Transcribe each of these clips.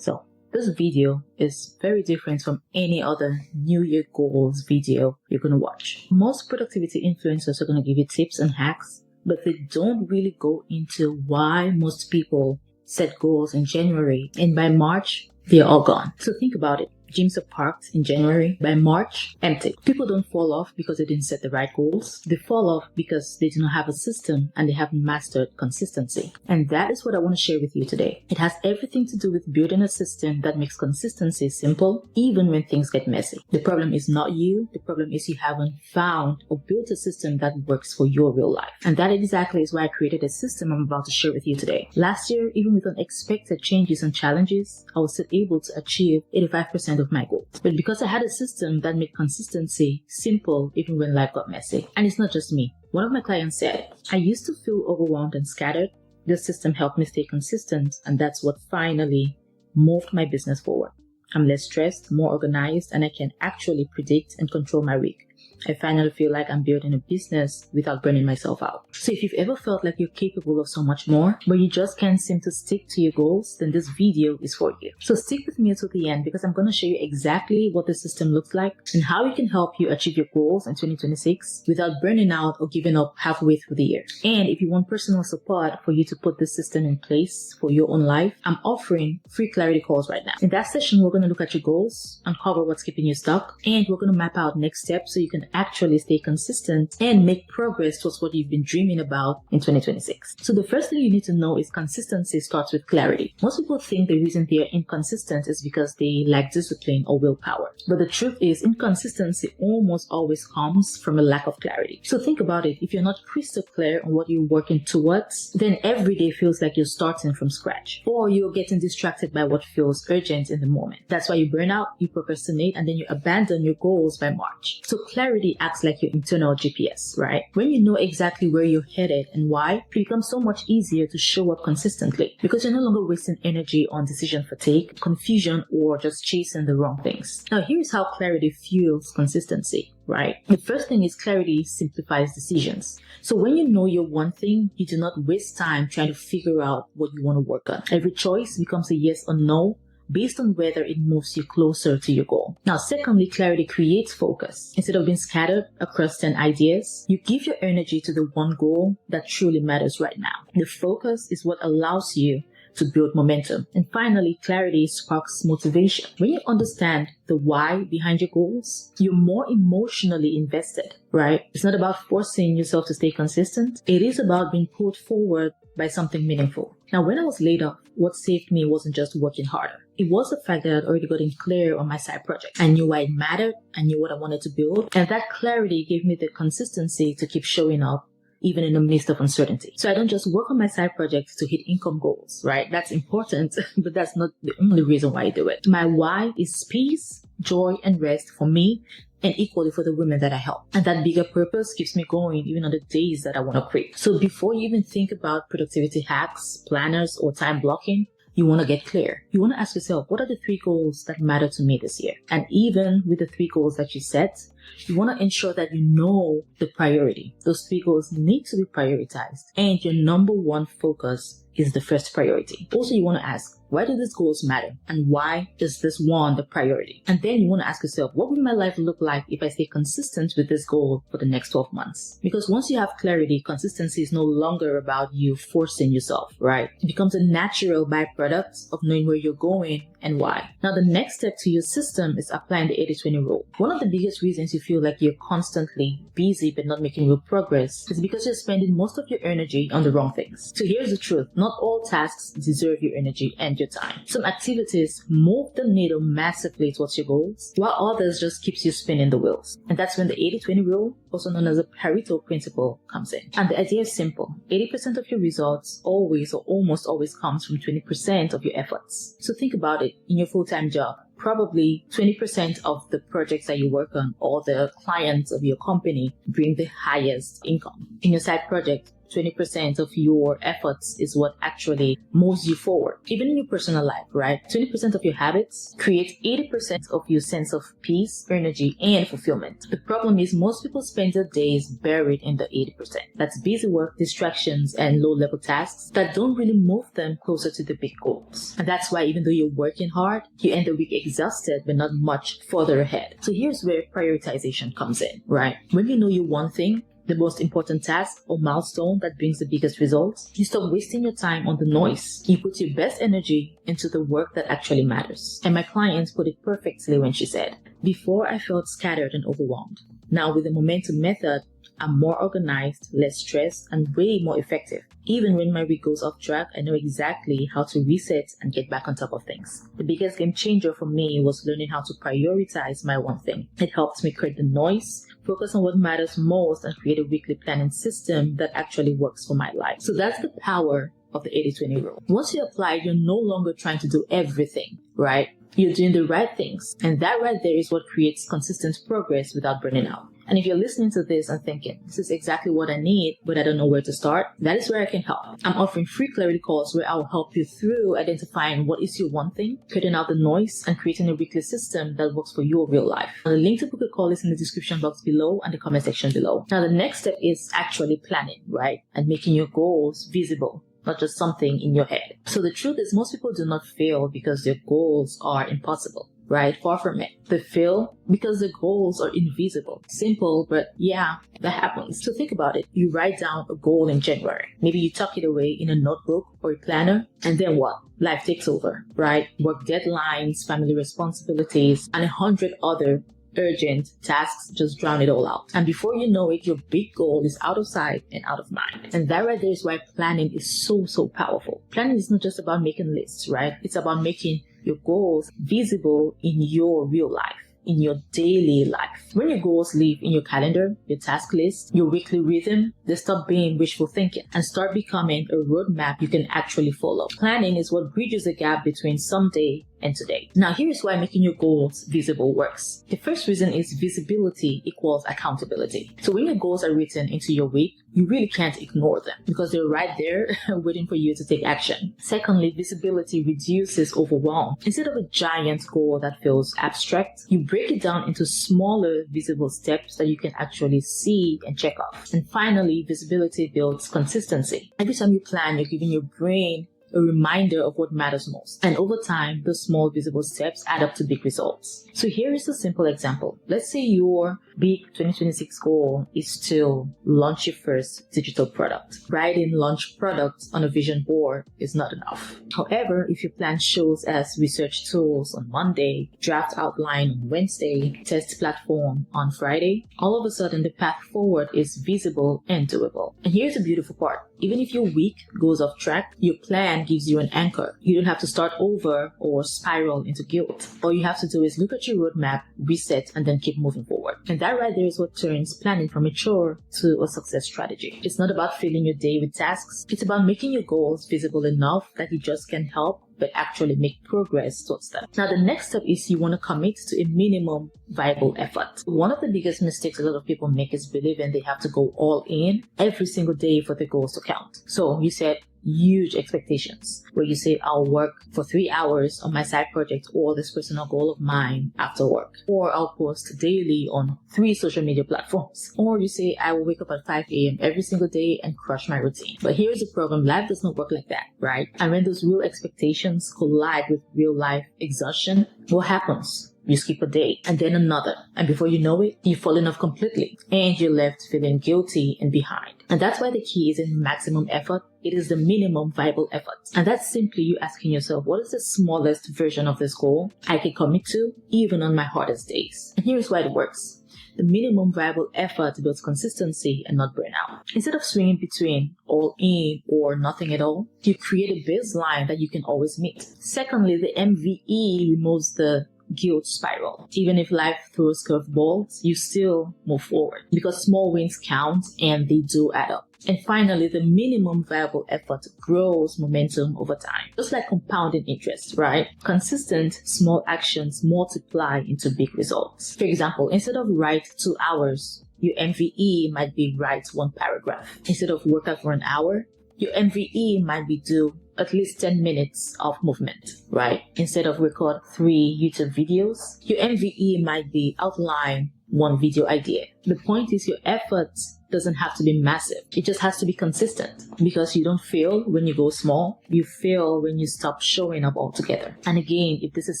So this video is very different from any other New Year goals video you're going to watch. Most productivity influencers are going to give you tips and hacks, but they don't really go into why most people set goals in January and by March, they're all gone. So think about it. Gyms are parked in January. By March, empty. People don't fall off because they didn't set the right goals. They fall off because they do not have a system and they haven't mastered consistency. And that is what I want to share with you today. It has everything to do with building a system that makes consistency simple, even when things get messy. The problem is not you. The problem is you haven't found or built a system that works for your real life. And that exactly is why I created a system I'm about to share with you today. Last year, even with unexpected changes and challenges, I was still able to achieve 85% of my goals. But because I had a system that made consistency simple even when life got messy. And it's not just me. One of my clients said, I used to feel overwhelmed and scattered. This system helped me stay consistent, and that's what finally moved my business forward. I'm less stressed, more organized, and I can actually predict and control my week. I finally feel like I'm building a business without burning myself out. So if you've ever felt like you're capable of so much more, but you just can't seem to stick to your goals, then this video is for you. So stick with me until the end because I'm going to show you exactly what the system looks like and how it can help you achieve your goals in 2026 without burning out or giving up halfway through the year. And if you want personal support for you to put this system in place for your own life, I'm offering free clarity calls right now. In that session, we're going to look at your goals, uncover what's keeping you stuck, and we're going to map out next steps so you can actually stay consistent and make progress towards what you've been dreaming about in 2026. So the first thing you need to know is consistency starts with clarity. Most people think the reason they are inconsistent is because they lack discipline or willpower. But the truth is inconsistency almost always comes from a lack of clarity. So think about it. If you're not crystal clear on what you're working towards, then every day feels like you're starting from scratch or you're getting distracted by what feels urgent in the moment. That's why you burn out, you procrastinate, and then you abandon your goals by March. So clarity acts like your internal GPS, right? When you know exactly where you're headed and why, it becomes so much easier to show up consistently because you're no longer wasting energy on decision fatigue, confusion, or just chasing the wrong things. Now, here's how clarity fuels consistency, right? The first thing is clarity simplifies decisions. So when you know your one thing, you do not waste time trying to figure out what you want to work on. Every choice becomes a yes or no based on whether it moves you closer to your goal. Now, secondly, clarity creates focus. Instead of being scattered across 10 ideas, you give your energy to the one goal that truly matters right now. The focus is what allows you to build momentum. And finally, clarity sparks motivation. When you understand the why behind your goals, you're more emotionally invested, right? It's not about forcing yourself to stay consistent. It is about being pulled forward by something meaningful. Now, when I was laid off, what saved me wasn't just working harder. It was the fact that I'd already gotten clear on my side project. I knew why it mattered. I knew what I wanted to build. And that clarity gave me the consistency to keep showing up even in the midst of uncertainty. So I don't just work on my side projects to hit income goals, right? That's important, but that's not the only reason why I do it. My why is peace, joy, and rest for me and equally for the women that I help. And that bigger purpose keeps me going even on the days that I want to quit. So before you even think about productivity hacks, planners, or time blocking, you want to get clear. You want to ask yourself, what are the 3 goals that matter to me this year? And even with the 3 goals that you set, you want to ensure that you know the priority. Those 3 goals need to be prioritized. And your number one focus is the first priority. Also, you want to ask, why do these goals matter? And why is this one the priority? And then you want to ask yourself, what would my life look like if I stay consistent with this goal for the next 12 months? Because once you have clarity, consistency is no longer about you forcing yourself, right? It becomes a natural byproduct of knowing where you're going and why. Now, the next step to your system is applying the 80-20 rule. One of the biggest reasons you feel like you're constantly busy but not making real progress is because you're spending most of your energy on the wrong things. So here's the truth. Not all tasks deserve your energy and your time. Some activities move the needle massively towards your goals, while others just keeps you spinning the wheels. And that's when the 80-20 rule, also known as the Pareto principle, comes in. And the idea is simple. 80% of your results always or almost always comes from 20% of your efforts. So think about it. In your full-time job, probably 20% of the projects that you work on or the clients of your company bring the highest income. In your side project, 20% of your efforts is what actually moves you forward. Even in your personal life, right? 20% of your habits create 80% of your sense of peace, energy, and fulfillment. The problem is most people spend their days buried in the 80%. That's busy work, distractions, and low-level tasks that don't really move them closer to the big goals. And that's why even though you're working hard, you end the week exhausted but not much further ahead. So here's where prioritization comes in, right? When you know you want thing, the most important task or milestone that brings the biggest results, you stop wasting your time on the noise. You put your best energy into the work that actually matters. And my client put it perfectly when she said, "Before I felt scattered and overwhelmed. Now with the momentum method, I'm more organized, less stressed, and way more effective. Even when my week goes off track, I know exactly how to reset and get back on top of things." The biggest game changer for me was learning how to prioritize my one thing. It helps me cut the noise, focus on what matters most, and create a weekly planning system that actually works for my life. So that's the power of the 80-20 rule. Once you apply it, you're no longer trying to do everything, right? You're doing the right things. And that right there is what creates consistent progress without burning out. And if you're listening to this and thinking, this is exactly what I need, but I don't know where to start, that is where I can help. I'm offering free clarity calls where I'll help you through identifying what is your one thing, cutting out the noise, and creating a weekly system that works for your real life. And the link to book a call is in the description box below and the comment section below. Now, the next step is actually planning, right? And making your goals visible, not just something in your head. So the truth is most people do not fail because their goals are impossible. Right? Far from it. They fail because the goals are invisible. Simple, but yeah, that happens. So think about it. You write down a goal in January. Maybe you tuck it away in a notebook or a planner, and then what? Life takes over, right? Work deadlines, family responsibilities, and 100 other urgent tasks just drown it all out. And before you know it, your big goal is out of sight and out of mind. And that right there is why planning is so powerful. Planning is not just about making lists, right? It's about making your goals visible in your real life, in your daily life. When your goals live in your calendar, your task list, your weekly rhythm, they stop being wishful thinking and start becoming a roadmap you can actually follow. Planning is what bridges the gap between someday and today. Now, here's why making your goals visible works. The first reason is visibility equals accountability. So when your goals are written into your week, you really can't ignore them because they're right there waiting for you to take action. Secondly, visibility reduces overwhelm. Instead of a giant goal that feels abstract, you break it down into smaller visible steps that you can actually see and check off. And finally, visibility builds consistency. Every time you plan, you're giving your brain a reminder of what matters most. And over time, those small visible steps add up to big results. So here is a simple example. Let's say your big 2026 goal is to launch your first digital product. Writing launch products on a vision board is not enough. However, if your plan shows as research tools on Monday, draft outline on Wednesday, test platform on Friday, all of a sudden the path forward is visible and doable. And here's the beautiful part. Even if your week goes off track, your plan gives you an anchor. You don't have to start over or spiral into guilt. All you have to do is look at your roadmap, reset, and then keep moving forward. And that right there is what turns planning from a chore to a success strategy. It's not about filling your day with tasks. It's about making your goals visible enough that you just can help but actually make progress towards them. Now, the next step is you want to commit to a minimum viable effort. One of the biggest mistakes a lot of people make is believing they have to go all in every single day for the goals to count. So you set huge expectations where you say, I'll work for 3 hours on my side project or this personal goal of mine after work, or I'll post daily on 3 social media platforms, or you say, I will wake up at 5 a.m. every single day and crush my routine. But here's the problem. Life does not work like that, right? And when those real expectations collide with real life exhaustion, what happens? You skip a day and then another. And before you know it, you've fallen off completely and you're left feeling guilty and behind. And that's why the key is in maximum effort. It is the minimum viable effort. And that's simply you asking yourself, what is the smallest version of this goal I can commit to even on my hardest days? And here's why it works. The minimum viable effort builds consistency and not burnout. Instead of swinging between all in or nothing at all, you create a baseline that you can always meet. Secondly, the MVE removes the guilt spiral. Even if life throws curveballs, you still move forward because small wins count and they do add up. And finally, the minimum viable effort grows momentum over time. Just like compounding interest, right? Consistent small actions multiply into big results. For example, instead of write 2 hours your MVE might be write 1 paragraph. Instead of work out for an hour, your MVE might be do at least 10 minutes of movement, right? Instead of record 3 YouTube videos, your MVE might be outline 1 video idea. The point is your effort doesn't have to be massive. It just has to be consistent, because you don't fail when you go small. You fail when you stop showing up altogether. And again, if this is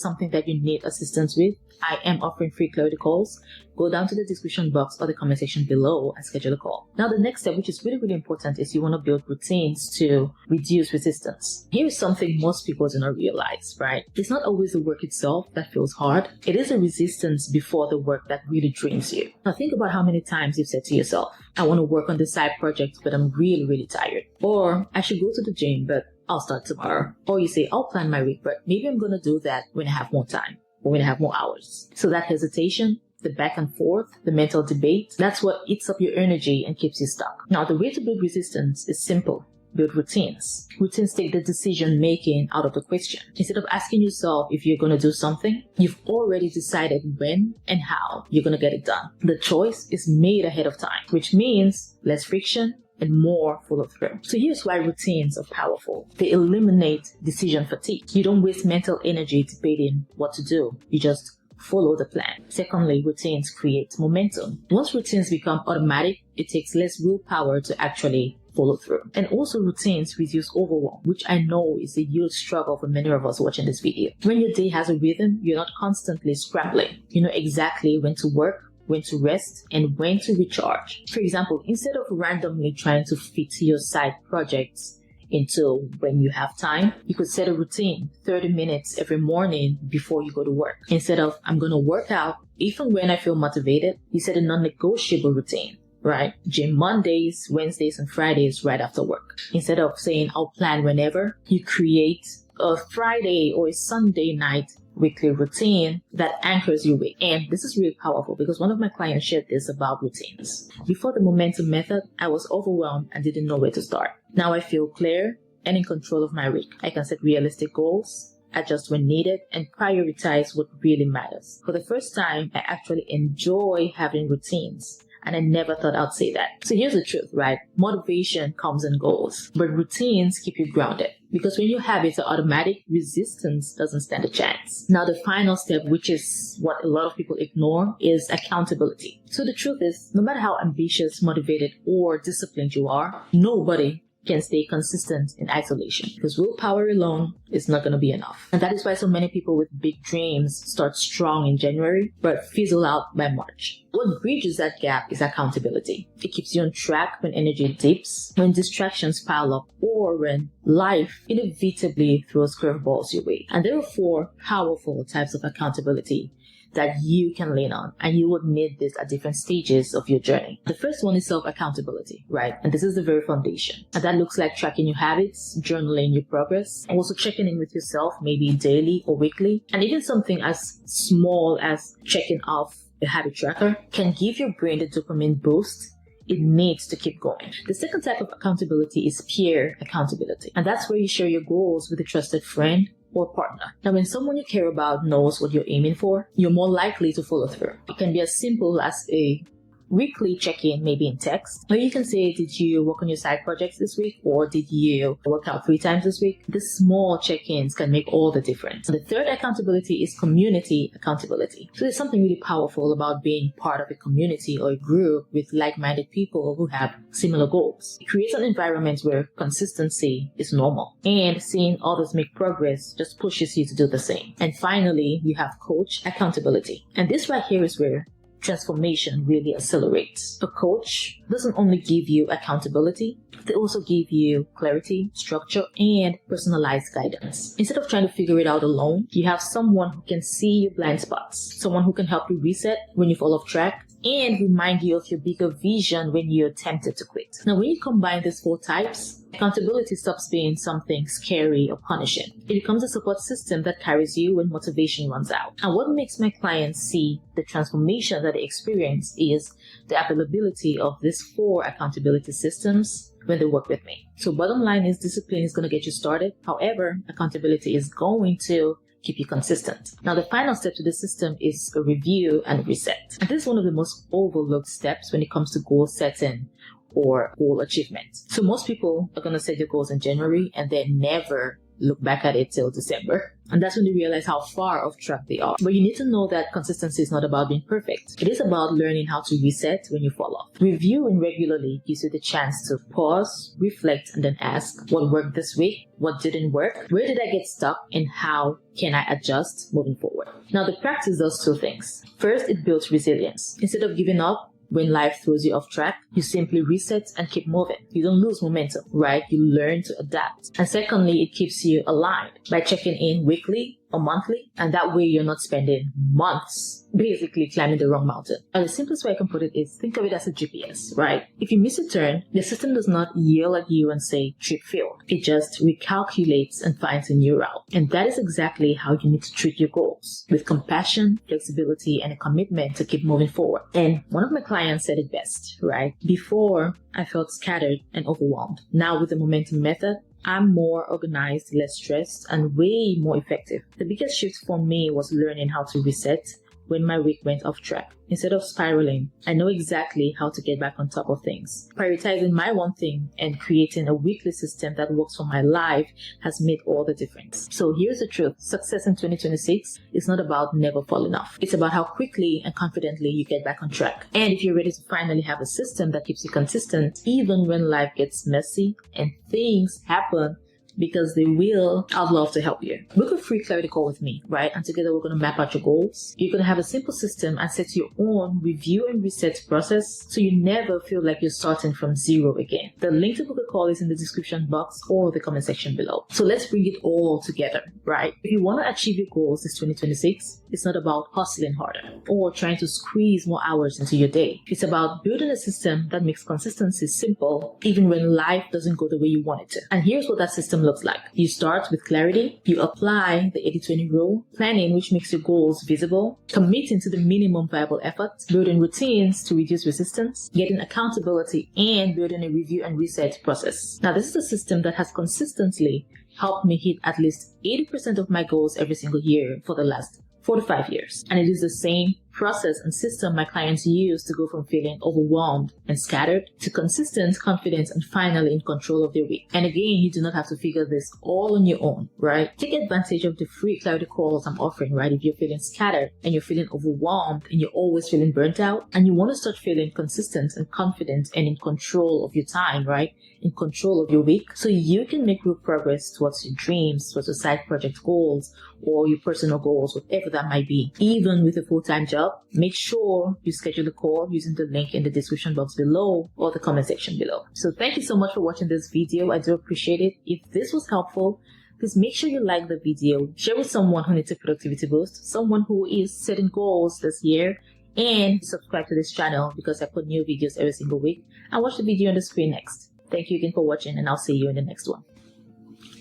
something that you need assistance with, I am offering free clarity calls. Go down to the description box or the comment section below and schedule a call. Now, the next step, which is really, really important, is you want to build routines to reduce resistance. Here is something most people do not realize, right? It's not always the work itself that feels hard. It is the resistance before the work that really drains you. Now, think about how many times you've said to yourself, I want to work on this side project, but I'm really, really tired. Or I should go to the gym, but I'll start tomorrow. Or you say, I'll plan my week, but maybe I'm going to do that when I have more time, or when I have more hours. So that hesitation, the back and forth, the mental debate, that's what eats up your energy and keeps you stuck. Now, the way to build resistance is simple. Build routines. Routines take the decision making out of the question. Instead of asking yourself if you're going to do something, you've already decided when and how you're going to get it done. The choice is made ahead of time, which means less friction and more follow through. So here's why routines are powerful. They eliminate decision fatigue. You don't waste mental energy debating what to do. You just follow the plan. Secondly, routines create momentum. Once routines become automatic, it takes less willpower to actually follow through. And also, routines reduce overwhelm, which I know is a huge struggle for many of us watching this video. When your day has a rhythm, you're not constantly scrambling. You know exactly when to work, when to rest, and when to recharge. For example, instead of randomly trying to fit your side projects into when you have time, you could set a routine, 30 minutes every morning before you go to work. Instead of, I'm going to work out even when I feel motivated, you set a non-negotiable routine, right? Gym Mondays, Wednesdays, and Fridays right after work. Instead of saying, I'll plan whenever, you create a Friday or a Sunday night weekly routine that anchors your week. And this is really powerful because one of my clients shared this about routines. Before the momentum method, I was overwhelmed and didn't know where to start. Now I feel clear and in control of my week. I can set realistic goals, adjust when needed, and prioritize what really matters. For the first time, I actually enjoy having routines. And I never thought I'd say that. So here's the truth, right? Motivation comes and goes, but routines keep you grounded. Because when your habits are automatic, resistance doesn't stand a chance. Now, the final step, which is what a lot of people ignore, is accountability. So the truth is, no matter how ambitious, motivated, or disciplined you are, nobody can stay consistent in isolation, because willpower alone is not going to be enough. And that is why so many people with big dreams start strong in January but fizzle out by March. What bridges that gap is accountability. It keeps you on track when energy dips, when distractions pile up, or when life inevitably throws curveballs your way. And there are 4 powerful types of accountability that you can lean on, and you would need this at different stages of your journey. The first one is self-accountability, right? And this is the very foundation. And that looks like tracking your habits, journaling your progress, also checking in with yourself, maybe daily or weekly. And even something as small as checking off a habit tracker can give your brain the dopamine boost it needs to keep going. The second type of accountability is peer accountability. And that's where you share your goals with a trusted friend or partner. Now, when someone you care about knows what you're aiming for, you're more likely to follow through. It can be as simple as a weekly check-in, maybe in text, or you can say, did you work on your side projects this week, or did you work out 3 times this week? The small check-ins can make all the difference. The third accountability is community accountability. So there's something really powerful about being part of a community or a group with like-minded people who have similar goals. It creates an environment where consistency is normal, and seeing others make progress just pushes you to do the same. And finally, you have coach accountability. And this right here is where transformation really accelerates. A coach doesn't only give you accountability, they also give you clarity, structure, and personalized guidance. Instead of trying to figure it out alone, you have someone who can see your blind spots, someone who can help you reset when you fall off track, and remind you of your bigger vision when you're tempted to quit. Now, when you combine these 4 types, accountability stops being something scary or punishing. It becomes a support system that carries you when motivation runs out. And what makes my clients see the transformation that they experience is the availability of these 4 accountability systems when they work with me. So bottom line is, discipline is going to get you started. However, accountability is going to keep you consistent. Now, the final step to the system is a review and reset. And this is one of the most overlooked steps when it comes to goal setting or goal achievement. So most people are going to set their goals in January and then never look back at it till December. And that's when you realize how far off track they are. But you need to know that consistency is not about being perfect. It is about learning how to reset when you fall off. Reviewing regularly gives you the chance to pause, reflect, and then ask what worked this week, what didn't work, where did I get stuck, and how can I adjust moving forward. Now, the practice does two things. First, it builds resilience. Instead of giving up when life throws you off track, you simply reset and keep moving. You don't lose momentum, right? You learn to adapt. And secondly, it keeps you aligned by checking in weekly or monthly, and that way you're not spending months basically climbing the wrong mountain. And the simplest way I can put it is think of it as a GPS, right? If you miss a turn, the system does not yell at you and say trip failed. It just recalculates and finds a new route. And that is exactly how you need to treat your goals, with compassion, flexibility, and a commitment to keep moving forward. And one of my clients said it best, right? Before, I felt scattered and overwhelmed. Now with the momentum method, I'm more organized, less stressed, and way more effective. The biggest shift for me was learning how to reset when my week went off track. Instead of spiraling, I know exactly how to get back on top of things. Prioritizing my one thing and creating a weekly system that works for my life has made all the difference. So here's the truth. Success in 2026 is not about never falling off. It's about how quickly and confidently you get back on track. And if you're ready to finally have a system that keeps you consistent, even when life gets messy and things happen, because they will, I'd love to help you. Book a free clarity call with me, right? And together we're going to map out your goals. You're going to have a simple system and set your own review and reset process so you never feel like you're starting from zero again. The link to book a call is in the description box or the comment section below. So let's bring it all together, right? If you want to achieve your goals this 2026, it's not about hustling harder or trying to squeeze more hours into your day. It's about building a system that makes consistency simple even when life doesn't go the way you want it to. And here's what that system looks like. You start with clarity, you apply the 80-20 rule, planning, which makes your goals visible, committing to the minimum viable effort, building routines to reduce resistance, getting accountability, and building a review and reset process. Now, this is a system that has consistently helped me hit at least 80% of my goals every single year for the last 4 to 5 years. And it is the same process and system my clients use to go from feeling overwhelmed and scattered to consistent, confident, and finally in control of their week. And again, you do not have to figure this all on your own, right? Take advantage of the free clarity calls I'm offering, right? If you're feeling scattered and you're feeling overwhelmed and you're always feeling burnt out and you want to start feeling consistent and confident and in control of your time, right? In control of your week, so you can make real progress towards your dreams, towards your side project goals, or your personal goals, whatever that might be. Even with a full-time job, make sure you schedule a call using the link in the description box below or the comment section below. So thank you so much for watching this video. I do appreciate it. If this was helpful, please make sure you like the video, share with someone who needs a productivity boost, someone who is setting goals this year, and subscribe to this channel because I put new videos every single week. And watch the video on the screen next. Thank you again for watching, and I'll see you in the next one.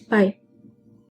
Bye.